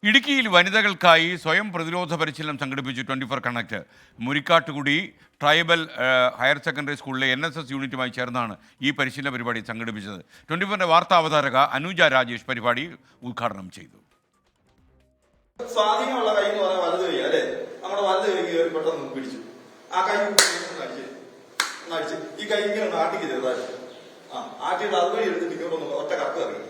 ഇടുക്കിയിൽ വനിതകൾക്കായി സ്വയം പ്രതിരോധ പരിശീലനം സംഘടിപ്പിച്ചു 24 connect. Murikkattukudy tribal higher secondary സ്കൂളിലെ NSS യൂണിറ്റുമായി ചേർന്നാണ് ഈ പരിശീലന പരിപാടി സംഘടിപ്പിച്ചത്. 24ന്റെ വാർത്താ അവതാരക അനുജ രാജേഷ് പരിപാടി ഉദ്ഘാടനം ചെയ്തു. സ്വാധീനമുള്ള കൈ എന്ന് പറഞ്ഞാൽ വലത് കൈ അല്ലേ? നമ്മുടെ വലത് കൈ കയറി പെട്ടെന്ന് പിടിച്ചു, ആ കൈ അടിച്ച് ഈ കൈ ഇങ്ങനെ ആട്ടിക്ക് ചെറുതായിട്ട് ആട്ടിയിട്ട് അതുവഴി എടുത്തിട്ട് ഇങ്ങോട്ടൊന്ന് ഒറ്റ കറക്ക് ഇറങ്ങി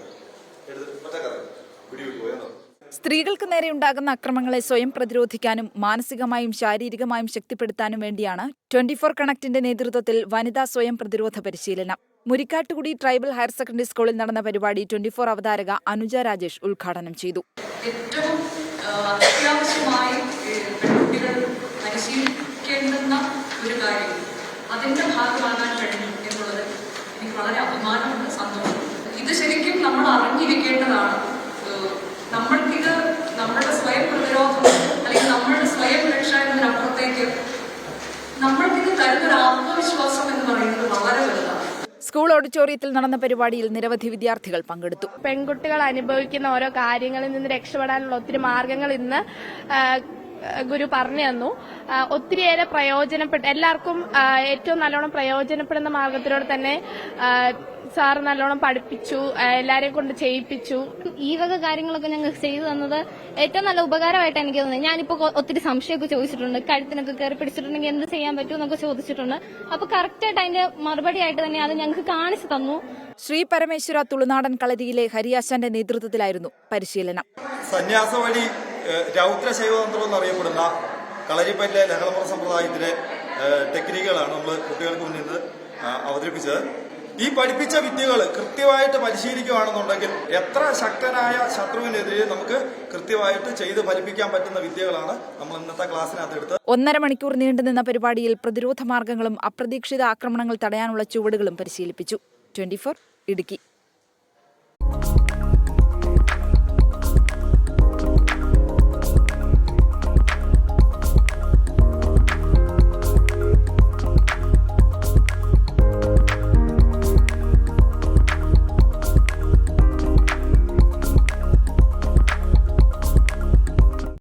ഒറ്റ കറക്ക് പിടിവിട്ട് പോയെന്നോ. സ്ത്രീകൾക്ക് നേരെ ഉണ്ടാകുന്ന അക്രമങ്ങളെ സ്വയം പ്രതിരോധിക്കാനും മാനസികമായും ശാരീരികമായും ശക്തിപ്പെടുത്താനും വേണ്ടിയാണ് 24 കണക്ടിന്റെ നേതൃത്വത്തിൽ വനിതാ സ്വയം പ്രതിരോധ പരിശീലനം. മുരിക്കാട്ടുകുടി ട്രൈബൽ ഹയർ സെക്കൻഡറി സ്കൂളിൽ നടന്ന പരിപാടി 24 അവതാരക അനുജ രാജേഷ് ഉദ്ഘാടനം ചെയ്തു. ഏറ്റവും അത്യാവശ്യമായി പെൺകുട്ടികൾ പരിശീലിക്കേണ്ടുന്ന ഒരു കാര്യം അതിന്റെ ഭാഗമാകാൻ കഴിഞ്ഞു എന്നുള്ളത് എനിക്ക് വളരെ അഭിമാനമുണ്ട്, സന്തോഷമുണ്ട്. ഇത് ശരിക്കും നമ്മൾ അറിഞ്ഞിരിക്കേണ്ടതാണ്. നമ്മൾക്കിത് നമ്മളുടെ സ്വയം പ്രതിരോധം അല്ലെങ്കിൽ നമ്മളുടെ സ്വയം രക്ഷ എന്നതിനപ്പുറത്തേക്ക് നമ്മൾക്കിത് തരുന്നൊരു ആത്മവിശ്വാസം എന്ന് പറയുന്നത് വളരെ വലുതാണ്. സ്കൂൾ ഓഡിറ്റോറിയത്തിൽ നടന്ന പരിപാടിയിൽ നിരവധി വിദ്യാർത്ഥികൾ പങ്കെടുത്തു. പെൺകുട്ടികൾ അനുഭവിക്കുന്ന ഓരോ കാര്യങ്ങളിൽ നിന്ന് രക്ഷപ്പെടാനുള്ള ഒത്തിരി മാർഗങ്ങൾ ഇന്ന് ഗുരു പറഞ്ഞു തന്നു. ഒത്തിരിയേറെ എല്ലാവർക്കും ഏറ്റവും നല്ലോണം പ്രയോജനപ്പെടുന്ന മാർഗത്തിലൂടെ തന്നെ സാറ് നല്ലോണം പഠിപ്പിച്ചു, എല്ലാരെയും കൊണ്ട് ചെയ്യിപ്പിച്ചു. ഈ വക കാര്യങ്ങളൊക്കെ ഞങ്ങൾക്ക് ചെയ്തു തന്നത് ഏറ്റവും നല്ല ഉപകാരമായിട്ട് എനിക്ക് തോന്നുന്നത്. ഞാനിപ്പോ ഒത്തിരി സംശയമൊക്കെ ചോദിച്ചിട്ടുണ്ട്, കഴുത്തിനൊക്കെ കയറി പിടിച്ചിട്ടുണ്ടെങ്കിൽ എന്ത് ചെയ്യാൻ പറ്റും എന്നൊക്കെ ചോദിച്ചിട്ടുണ്ട്. അപ്പൊ കറക്റ്റായിട്ട് അതിന്റെ മറുപടി ആയിട്ട് തന്നെ അത് ഞങ്ങൾക്ക് കാണിച്ചു തന്നു. ശ്രീ പരമേശ്വര തുളുനാടൻ കളരിയിലെ ഹരിയാശാന്റെ നേതൃത്വത്തിലായിരുന്നു പരിശീലനം. സന്യാസ വഴി രൗദ്ര ശൈവതന്ത്രം എന്നറിയപ്പെടുന്ന കളരിപ്പറ്റിലെ ലഹളമുറ സമ്പ്രദായത്തിലെ ടെക്നിക്കുകളാണ് നമ്മൾ കുട്ടികൾക്ക് മുന്നിൽ നിന്ന് അവതരിപ്പിച്ചത്. ഈ പഠിപ്പിച്ച വിദ്യകൾ കൃത്യമായിട്ട് പരിശീലിക്കുകയാണെന്നുണ്ടെങ്കിൽ എത്ര ശക്തനായ ശത്രുവിനെതിരെ നമുക്ക് കൃത്യമായിട്ട് ചെയ്ത് ഫലിപ്പിക്കാൻ പറ്റുന്ന വിദ്യകളാണ് നമ്മൾ ഇന്നത്തെ ക്ലാസ്സിനകത്ത് എടുത്തത്. 1.5 മണിക്കൂർ നീണ്ടുനിന്ന പരിപാടിയിൽ പ്രതിരോധ മാർഗങ്ങളും അപ്രതീക്ഷിത ആക്രമണങ്ങൾ തടയാനുള്ള ചുവടുകളും പരിശീലിപ്പിച്ചു. 24 ഇടുക്കി.